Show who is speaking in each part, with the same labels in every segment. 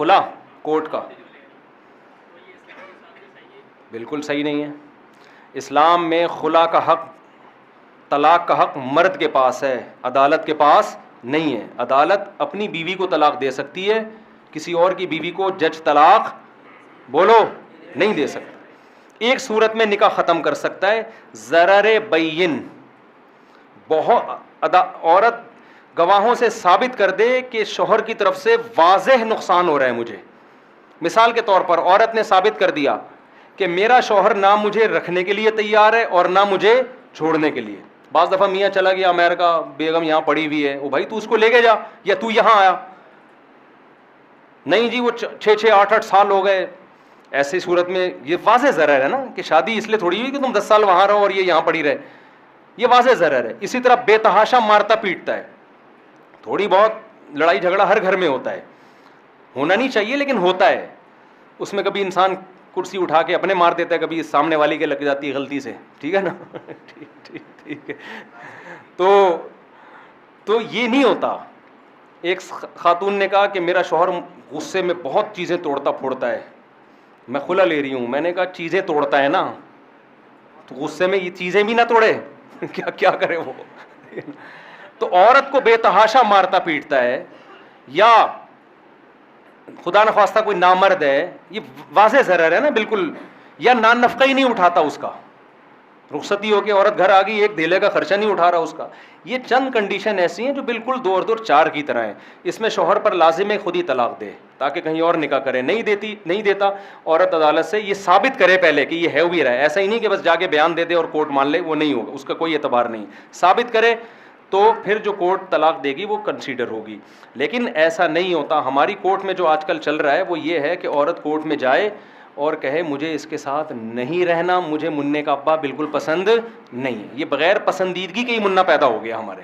Speaker 1: خلا کوٹ کا بالکل صحیح نہیں ہے. اسلام میں خلا کا حق، طلاق کا حق مرد کے پاس ہے، عدالت کے پاس نہیں ہے. عدالت اپنی بیوی کو طلاق دے سکتی ہے، کسی اور کی بیوی کو جج طلاق بولو نہیں دے سکتا. ایک صورت میں نکاح ختم کر سکتا ہے، ضرر بین. عورت گواہوں سے ثابت کر دے کہ شوہر کی طرف سے واضح نقصان ہو رہا ہے مجھے. مثال کے طور پر عورت نے ثابت کر دیا کہ میرا شوہر نہ مجھے رکھنے کے لیے تیار ہے اور نہ مجھے چھوڑنے کے لیے. بعض دفعہ میاں چلا گیا امریکہ، بیگم یہاں پڑی ہوئی ہے، او بھائی تو اس کو لے کے جا، یا تو یہاں آیا. نہیں جی وہ 6 8 سال ہو گئے. ایسی صورت میں یہ واضح ضرر ہے نا کہ شادی اس لیے تھوڑی ہوئی کہ تم 10 سال وہاں رہو اور یہ یہاں پڑی رہے، یہ واضح ضرر ہے. اسی طرح بے تحاشا مارتا پیٹتا ہے. تھوڑی بہت لڑائی جھگڑا ہر گھر میں ہوتا ہے، ہونا نہیں چاہیے لیکن ہوتا ہے. اس میں کبھی انسان کرسی اٹھا کے اپنے مار دیتا ہے، کبھی سامنے والی کے لگ جاتی ہے غلطی سے، ٹھیک ہے نا. ٹھیک ہے. تو یہ نہیں ہوتا. ایک خاتون نے کہا کہ میرا شوہر غصے میں بہت چیزیں توڑتا پھوڑتا ہے، میں خلا لے رہی ہوں. میں نے کہا چیزیں توڑتا ہے نا تو غصے میں یہ چیزیں بھی نہ توڑے کیا کرے وہ. تو عورت کو بے تحاشا مارتا پیٹتا ہے، یا خدا نخواستہ کوئی نامرد ہے، یہ واضح ضرر ہے نا بالکل. یا نان نفقہ ہی نہیں اٹھاتا اس کا، رخصتی ہو کے عورت گھر آ گئی، ایک دھیلے کا خرچہ نہیں اٹھا رہا اس کا. یہ چند کنڈیشن ایسی ہیں جو بالکل 2 اور 2 4 کی طرح ہیں. اس میں شوہر پر لازم ہے خود ہی طلاق دے تاکہ کہیں اور نکاح کرے. نہیں دیتا عورت عدالت سے یہ ثابت کرے پہلے کہ یہ ہے بھی رہا ہے. ایسا ہی نہیں کہ بس جا کے بیان دے دے اور کورٹ مان لے، وہ نہیں ہوگا، اس کا کوئی اعتبار نہیں. ثابت کرے تو پھر جو کورٹ طلاق دے گی وہ کنسیڈر ہوگی. لیکن ایسا نہیں ہوتا. ہماری کورٹ میں جو آج کل چل رہا ہے وہ یہ ہے کہ عورت کورٹ میں جائے اور کہے مجھے اس کے ساتھ نہیں رہنا، مجھے منع کا ابا بالکل پسند نہیں ہے. یہ بغیر پسندیدگی کے ہی منع پیدا ہو گیا ہمارے،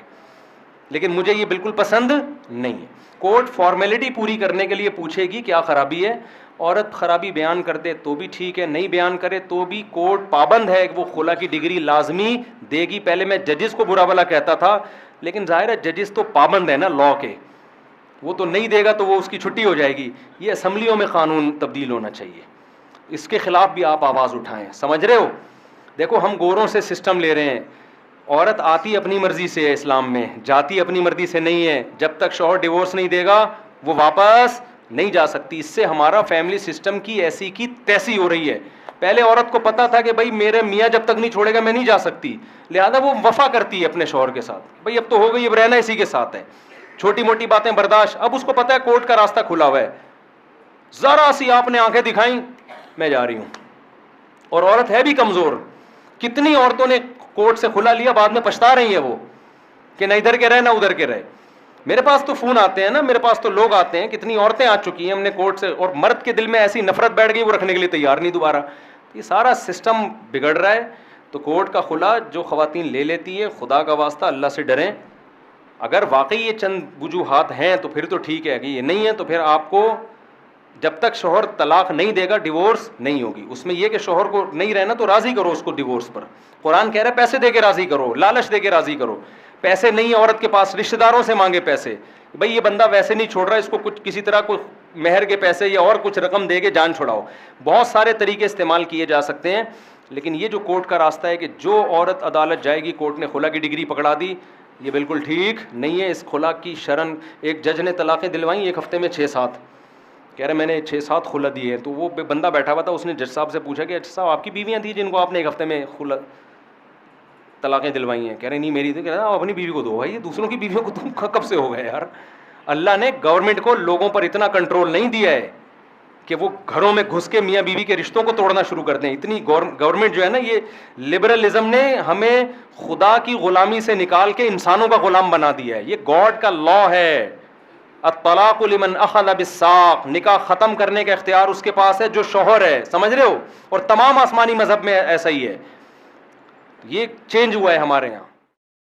Speaker 1: لیکن مجھے یہ بالکل پسند نہیں ہے. کورٹ فارمیلٹی پوری کرنے کے لیے پوچھے گی کیا خرابی ہے. عورت خرابی بیان کر دے تو بھی ٹھیک ہے، نہیں بیان کرے تو بھی کورٹ پابند ہے کہ وہ خلا کی ڈگری لازمی دے گی. پہلے میں ججز کو برا بھلا کہتا تھا، لیکن ظاہر ہے ججز تو پابند ہے نا لاء کے، وہ تو نہیں دے گا تو وہ اس کی چھٹی ہو جائے گی. یہ اسمبلیوں میں قانون تبدیل ہونا چاہیے، اس کے خلاف بھی آپ آواز اٹھائیں. سمجھ رہے ہو؟ دیکھو ہم گوروں سے سسٹم لے رہے ہیں. عورت آتی اپنی مرضی سے ہے اسلام میں، جاتی اپنی مرضی سے نہیں ہے. جب تک شوہر ڈیورس نہیں دے گا وہ واپس نہیں جا سکتی. اس سے ہمارا فیملی سسٹم کی ایسی کی تیسی ہو رہی ہے. پہلے عورت کو پتا تھا کہ بھائی میرے میاں جب تک نہیں چھوڑے گا میں نہیں جا سکتی، لہذا وہ وفا کرتی ہے اپنے شوہر کے ساتھ. بھائی اب تو ہو گئی، اب رہنا اسی کے ساتھ ہے، چھوٹی موٹی باتیں برداشت. اب اس کو پتا ہے کورٹ کا راستہ کھلا ہوا ہے، ذرا سی آپ نے آنکھیں دکھائیں میں جا رہی ہوں. اور عورت ہے بھی کمزور. کتنی عورتوں نے کورٹ سے کھلا لیا، بعد میں پچھتا رہی ہیں وہ کہ نہ ادھر کے رہے نہ ادھر کے رہے. میرے پاس تو فون آتے ہیں نا، میرے پاس تو لوگ آتے ہیں، کتنی عورتیں آ چکی ہیں ہم نے کورٹ سے، اور مرد کے دل میں ایسی نفرت بیٹھ گئی وہ رکھنے کے لیے تیار نہیں دوبارہ. یہ سارا سسٹم بگڑ رہا ہے. تو کورٹ کا خلا جو خواتین لے لیتی ہے، خدا کا واسطہ اللہ سے ڈریں. اگر واقعی یہ چند وجوہات ہیں تو پھر تو ٹھیک ہے، کہ یہ نہیں ہے تو پھر آپ کو جب تک شوہر طلاق نہیں دے گا ڈیورس نہیں ہوگی. اس میں یہ کہ شوہر کو نہیں رہنا تو راضی کرو اس کو ڈیورس پر. قرآن کہہ رہا ہے پیسے دے کے راضی کرو، لالچ دے کے راضی کرو. پیسے نہیں عورت کے پاس، رشتہ داروں سے مانگے پیسے، بھئی یہ بندہ ویسے نہیں چھوڑ رہا، اس کو کچھ کسی طرح کوئی مہر کے پیسے یا اور کچھ رقم دے کے جان چھڑاؤ. بہت سارے طریقے استعمال کیے جا سکتے ہیں. لیکن یہ جو کورٹ کا راستہ ہے کہ جو عورت عدالت جائے گی کورٹ نے خلا کی ڈگری پکڑا دی، یہ بالکل ٹھیک نہیں ہے. اس خلا کی شرن، ایک جج نے طلاقیں دلوائیں ایک ہفتے میں 6-7، کہہ رہے میں نے 6-7 خلا دیے ہیں. تو وہ بندہ بیٹھا ہوا تھا، اس نے جج صاحب سے پوچھا کہ جج صاحب آپ کی بیویاں تھیں جن کو آپ نے ایک ہفتے میں خلا طلاقیں دلوائی ہیں؟ کہہ رہے نہیں میری تھی. کہہ رہے آپ اپنی بیوی کو دو. بھائی یہ دوسروں کی بیویوں کو تم کب سے ہو گئے یار؟ اللہ نے گورنمنٹ کو لوگوں پر اتنا کنٹرول نہیں دیا ہے کہ وہ گھروں میں گھس کے میاں بیوی کے رشتوں کو توڑنا شروع کر دیں. اتنی گورنمنٹ جو ہے نا، یہ لبرلزم نے ہمیں خدا کی غلامی سے نکال کے انسانوں کا غلام بنا دیا ہے. یہ گاڈ کا لا ہے. الطلاق لمن اخذ بالساق، نکاح ختم کرنے کا اختیار اس کے پاس ہے جو شوہر ہے. سمجھ رہے ہو؟ اور تمام آسمانی مذہب میں ایسا ہی ہے. یہ چینج ہوا ہے ہمارے یہاں.